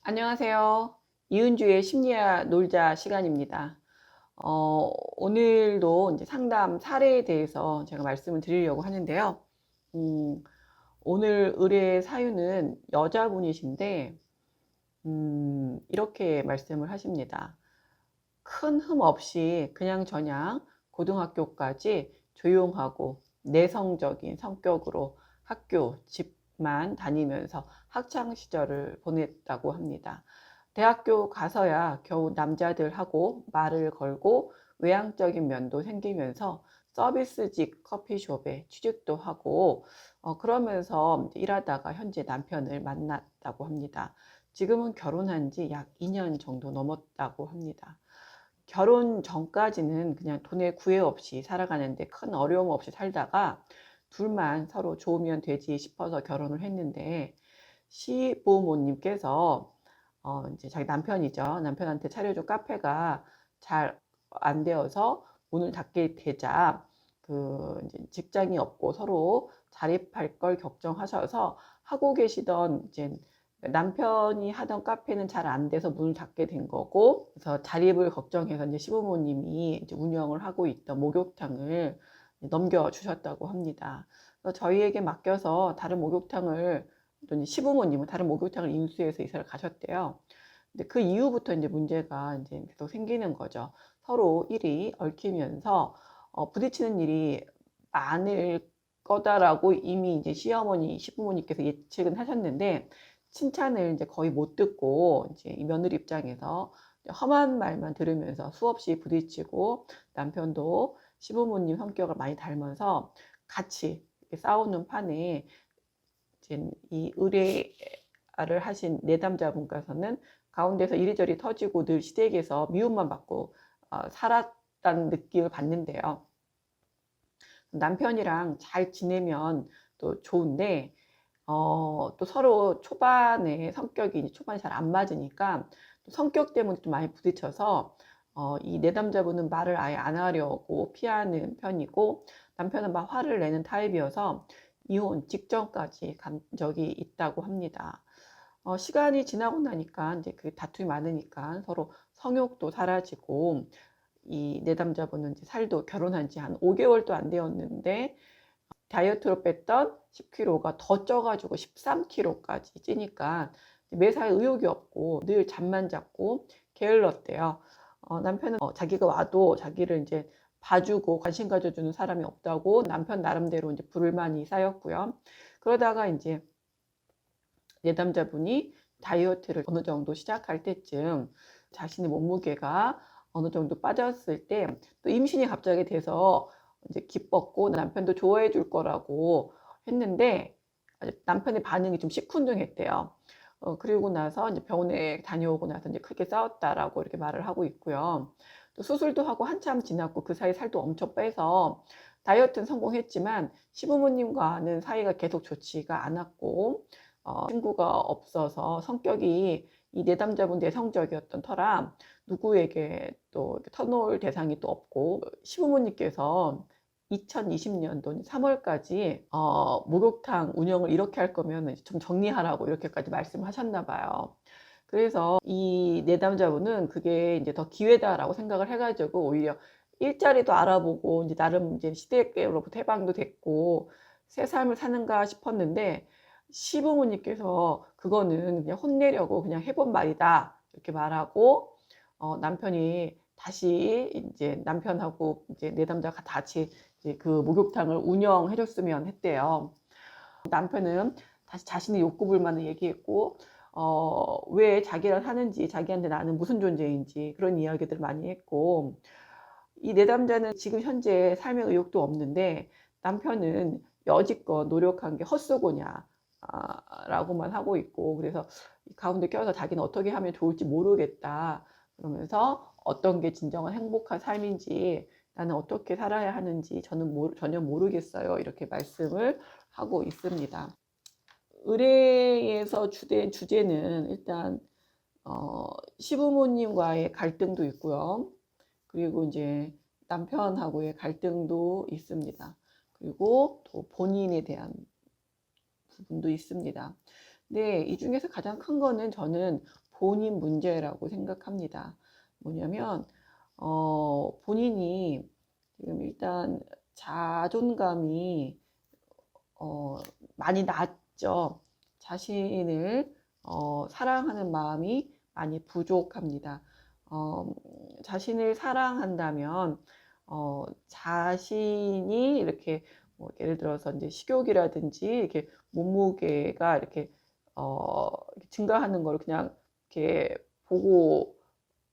안녕하세요. 이은주의 심리학 놀자 시간입니다. 오늘도 이제 상담 사례에 대해서 제가 말씀을 드리려고 하는데요. 음, 오늘 의뢰 사유는 여자분이신데, 이렇게 말씀을 하십니다. 큰 흠 없이 그냥저냥 고등학교까지 조용하고 내성적인 성격으로 학교, 집만 다니면서 학창 시절을 보냈다고 합니다. 대학교 가서야 겨우 남자들하고 말을 걸고 외향적인 면도 생기면서 서비스직 커피숍에 취직도 하고 그러면서 일하다가 현재 남편을 만났다고 합니다. 지금은 결혼한 지 약 2년 정도 넘었다고 합니다. 결혼 전까지는 그냥 돈에 구애 없이 살아가는데 큰 어려움 없이 살다가 둘만 서로 좋으면 되지 싶어서 결혼을 했는데 시부모님께서 이제 자기 남편이죠. 남편한테 차려준 카페가 잘 안 되어서 문을 닫게 되자 이제 직장이 없고 서로 자립할 걸 걱정하셔서 하고 계시던 이제 남편이 하던 카페는 잘 안 돼서 문을 닫게 된 거고, 그래서 자립을 걱정해서 이제 시부모님이 이제 운영을 하고 있던 목욕탕을 넘겨주셨다고 합니다. 그래서 저희에게 맡겨서 다른 목욕탕을, 또 시부모님은 다른 목욕탕을 인수해서 이사를 가셨대요. 근데 그 이후부터 이제 문제가 이제 계속 생기는 거죠. 서로 일이 얽히면서 부딪히는 일이 많을 거다라고 이미 이제 시어머니, 시부모님께서 예측은 하셨는데, 칭찬을 이제 거의 못 듣고 이제 이 며느리 입장에서 험한 말만 들으면서 수없이 부딪히고, 남편도 시부모님 성격을 많이 닮아서 같이 싸우는 판에 이제 이 의뢰를 하신 내담자분께서는 가운데서 이리저리 터지고 늘 시댁에서 미움만 받고 살았다는 느낌을 받는데요. 남편이랑 잘 지내면 또 좋은데 또 서로 초반에 성격이 초반에 잘 안 맞으니까 또 성격 때문에 좀 많이 부딪혀서 이 내담자분은 말을 아예 안 하려고 피하는 편이고, 남편은 막 화를 내는 타입이어서 이혼 직전까지 간 적이 있다고 합니다. 시간이 지나고 나니까 이제 그 다툼이 많으니까 서로 성욕도 사라지고, 이 내담자분은 이제 살도 결혼한 지 한 5개월도 안 되었는데 다이어트로 뺐던 10kg가 더 쪄가지고 13kg까지 찌니까 매사에 의욕이 없고 늘 잠만 잡고 게을렀대요. 남편은 자기가 와도 자기를 이제 봐주고 관심 가져주는 사람이 없다고 남편 나름대로 이제 불만이 쌓였고요. 그러다가 이제 내담자분이 다이어트를 어느 정도 시작할 때쯤 자신의 몸무게가 어느 정도 빠졌을 때 또 임신이 갑자기 돼서 이제 기뻤고 남편도 좋아해 줄 거라고 했는데 남편의 반응이 좀 시큰둥했대요. 그리고 나서 이제 병원에 다녀오고 나서 이제 크게 싸웠다라고 이렇게 말을 하고 있고요. 또 수술도 하고 한참 지났고 그 사이 살도 엄청 빼서 다이어트는 성공했지만 시부모님과는 사이가 계속 좋지가 않았고, 친구가 없어서 성격이 이 내담자분 내성적이었던 터라 누구에게 또 터놓을 대상이 또 없고, 시부모님께서 2020년도 3월까지 목욕탕 운영을 이렇게 할 거면 좀 정리하라고 이렇게까지 말씀하셨나 봐요. 그래서 이 내담자분은 그게 이제 더 기회다라고 생각을 해가지고 오히려 일자리도 알아보고 이제 나름 이제 시댁으로부터 해방도 됐고 새 삶을 사는가 싶었는데, 시부모님께서 그거는 그냥 혼내려고 그냥 해본 말이다 이렇게 말하고, 남편이 다시 이제 남편하고 이제 내담자가 같이 이제 그 목욕탕을 운영해 줬으면 했대요. 남편은 다시 자신의 욕구 불만을 얘기했고, 왜 자기랑 사는지, 자기한테 나는 무슨 존재인지 그런 이야기들을 많이 했고, 이 내담자는 지금 현재 삶의 의욕도 없는데 남편은 여지껏 노력한 게 헛수고냐 라고만 하고 있고, 그래서 가운데 껴서 자기는 어떻게 하면 좋을지 모르겠다 그러면서 어떤 게 진정한 행복한 삶인지, 나는 어떻게 살아야 하는지 저는 전혀 모르겠어요 이렇게 말씀을 하고 있습니다. 의뢰에서 주된 주제는 일단 시부모님과의 갈등도 있고요. 그리고 이제 남편하고의 갈등도 있습니다. 그리고 또 본인에 대한 부분도 있습니다. 근데 이 중에서 가장 큰 거는 저는 본인 문제라고 생각합니다. 뭐냐면 본인이 지금 일단 자존감이 많이 낮죠. 자신을 사랑하는 마음이 많이 부족합니다. 자신을 사랑한다면 자신이 이렇게 뭐 예를 들어서 이제 식욕이라든지 이렇게 몸무게가 이렇게 증가하는 걸 그냥 이렇게 보고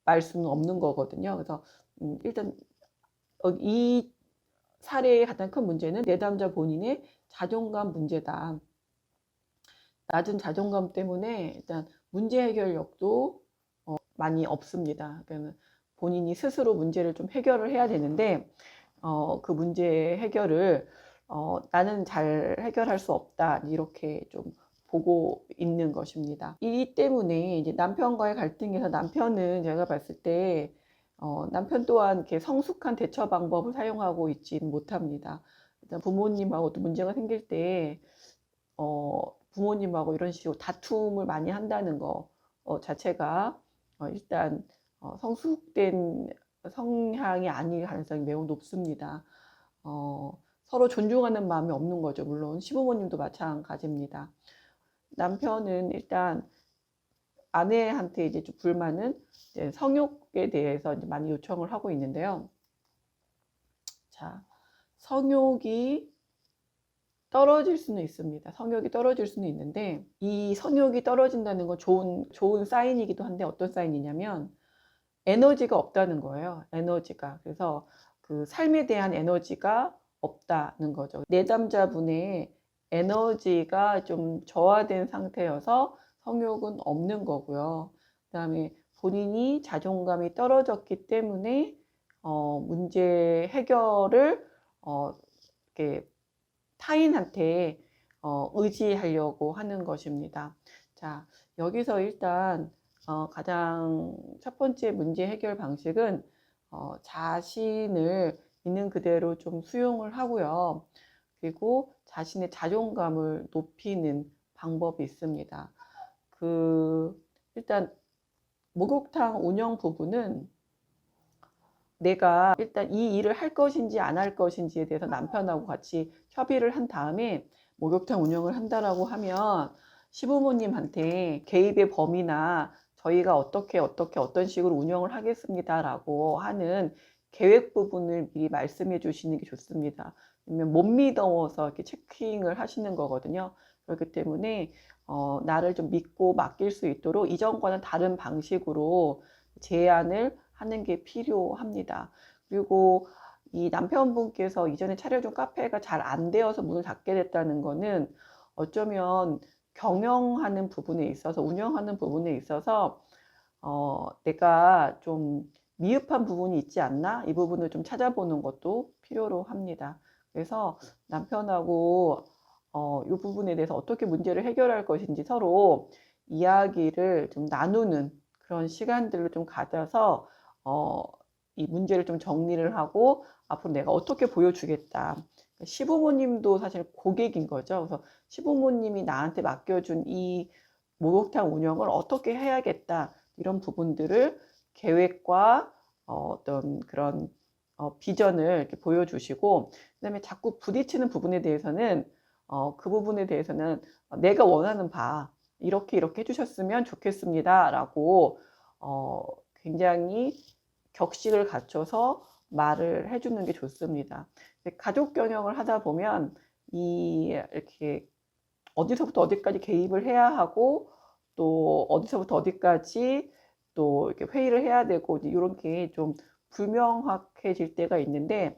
말 수는 없는 거거든요. 그래서 일단 이 사례의 가장 큰 문제는 내담자 본인의 자존감 문제다. 낮은 자존감 때문에 일단 문제 해결력도 많이 없습니다. 그러니까 본인이 스스로 문제를 좀 해결을 해야 되는데 그 문제 해결을 나는 잘 해결할 수 없다 이렇게 좀 보고 있는 것입니다. 이 때문에 이제 남편과의 갈등에서 남편은 제가 봤을 때 남편 또한 이렇게 성숙한 대처 방법을 사용하고 있지는 못합니다. 일단 부모님하고 또 문제가 생길 때 부모님하고 이런 식으로 다툼을 많이 한다는 거 자체가 일단 성숙된 성향이 아닐 가능성이 매우 높습니다. 서로 존중하는 마음이 없는 거죠. 물론 시부모님도 마찬가지입니다. 남편은 일단 아내한테 이제 좀 불만은 이제 성욕에 대해서 이제 많이 요청을 하고 있는데요. 자, 성욕이 떨어질 수는 있습니다. 성욕이 떨어질 수는 있는데 이 성욕이 떨어진다는 건 좋은 사인이기도 한데 어떤 사인이냐면 에너지가 없다는 거예요. 에너지가. 그래서 그 삶에 대한 에너지가 없다는 거죠. 내담자분의 에너지가 좀 저하된 상태여서 성욕은 없는 거고요. 그다음에 본인이 자존감이 떨어졌기 때문에 문제 해결을 이렇게 타인한테 의지하려고 하는 것입니다. 자, 여기서 일단 가장 첫 번째 문제 해결 방식은 자신을 있는 그대로 좀 수용을 하고요. 그리고 자신의 자존감을 높이는 방법이 있습니다. 일단 목욕탕 운영 부분은 내가 일단 이 일을 할 것인지 안 할 것인지에 대해서 남편하고 같이 협의를 한 다음에 목욕탕 운영을 한다라고 하면 시부모님한테 개입의 범위나 저희가 어떤 식으로 운영을 하겠습니다라고 하는 계획 부분을 미리 말씀해 주시는 게 좋습니다. 왜냐면 못 믿어서 이렇게 체킹을 하시는 거거든요. 그렇기 때문에 나를 좀 믿고 맡길 수 있도록 이전과는 다른 방식으로 제안을 하는 게 필요합니다. 그리고 이 남편분께서 이전에 차려준 카페가 잘 안 되어서 문을 닫게 됐다는 거는 어쩌면 경영하는 부분에 있어서 운영하는 부분에 있어서 내가 좀 미흡한 부분이 있지 않나? 이 부분을 좀 찾아보는 것도 필요로 합니다. 그래서 남편하고 이 부분에 대해서 어떻게 문제를 해결할 것인지 서로 이야기를 좀 나누는 그런 시간들을 좀 가져서 이 문제를 좀 정리를 하고 앞으로 내가 어떻게 보여주겠다. 시부모님도 사실 고객인 거죠. 그래서 시부모님이 나한테 맡겨준 이 목욕탕 운영을 어떻게 해야겠다. 이런 부분들을 계획과 어떤 그런 비전을 이렇게 보여주시고, 그다음에 자꾸 부딪히는 부분에 대해서는 그 부분에 대해서는 내가 원하는 바 이렇게 해주셨으면 좋겠습니다라고 굉장히 격식을 갖춰서 말을 해주는 게 좋습니다. 가족 경영을 하다 보면 이렇게 어디서부터 어디까지 개입을 해야 하고 또 어디서부터 어디까지 또 이렇게 회의를 해야 되고 이런 게 좀 불명확해질 때가 있는데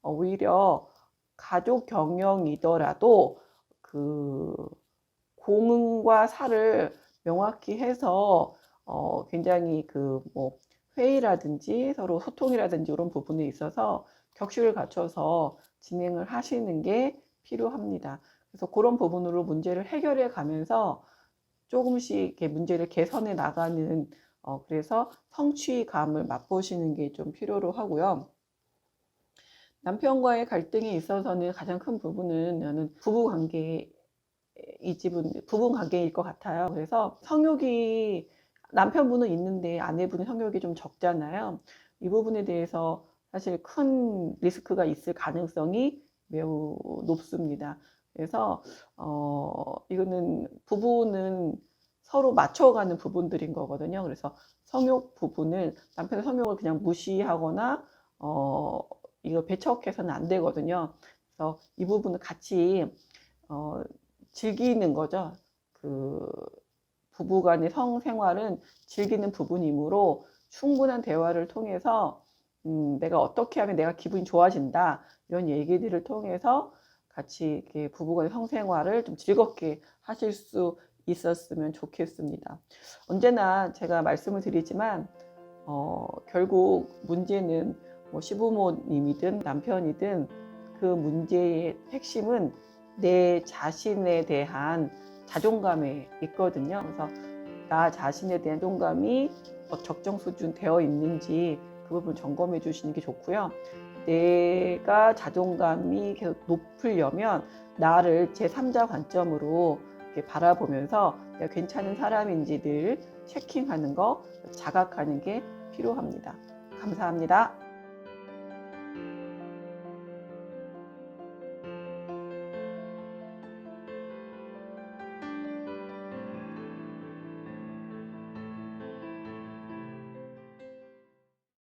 오히려 가족 경영이더라도 그 공과 사를 명확히 해서 굉장히 그 뭐 회의라든지 서로 소통이라든지 이런 부분에 있어서 격식을 갖춰서 진행을 하시는 게 필요합니다. 그래서 그런 부분으로 문제를 해결해 가면서 조금씩 이렇게 문제를 개선해 나가는 그래서 성취감을 맛보시는 게 좀 필요로 하고요. 남편과의 갈등에 있어서는 가장 큰 부분은 저는 부부 관계일 것 같아요. 그래서 성욕이 남편분은 있는데 아내분은 성욕이 좀 적잖아요. 이 부분에 대해서 사실 큰 리스크가 있을 가능성이 매우 높습니다. 그래서 이거는 부부는 서로 맞춰가는 부분들인 거거든요. 그래서 성욕 부분을 남편의 성욕을 그냥 무시하거나 이거 배척해서는 안 되거든요. 그래서 이 부분을 같이 즐기는 거죠. 그 부부간의 성생활은 즐기는 부분이므로 충분한 대화를 통해서 내가 어떻게 하면 내가 기분이 좋아진다 이런 얘기들을 통해서 같이 이렇게 부부간의 성생활을 좀 즐겁게 하실 수 있었으면 좋겠습니다. 언제나 제가 말씀을 드리지만 결국 문제는 뭐 시부모님이든 남편이든 그 문제의 핵심은 내 자신에 대한 자존감에 있거든요. 그래서 나 자신에 대한 자존감이 적정 수준 되어 있는지 그 부분 점검해 주시는 게 좋고요. 내가 자존감이 계속 높으려면 나를 제3자 관점으로 이렇게 바라보면서 내가 괜찮은 사람인지 늘 체킹하는 거, 자각하는 게 필요합니다. 감사합니다.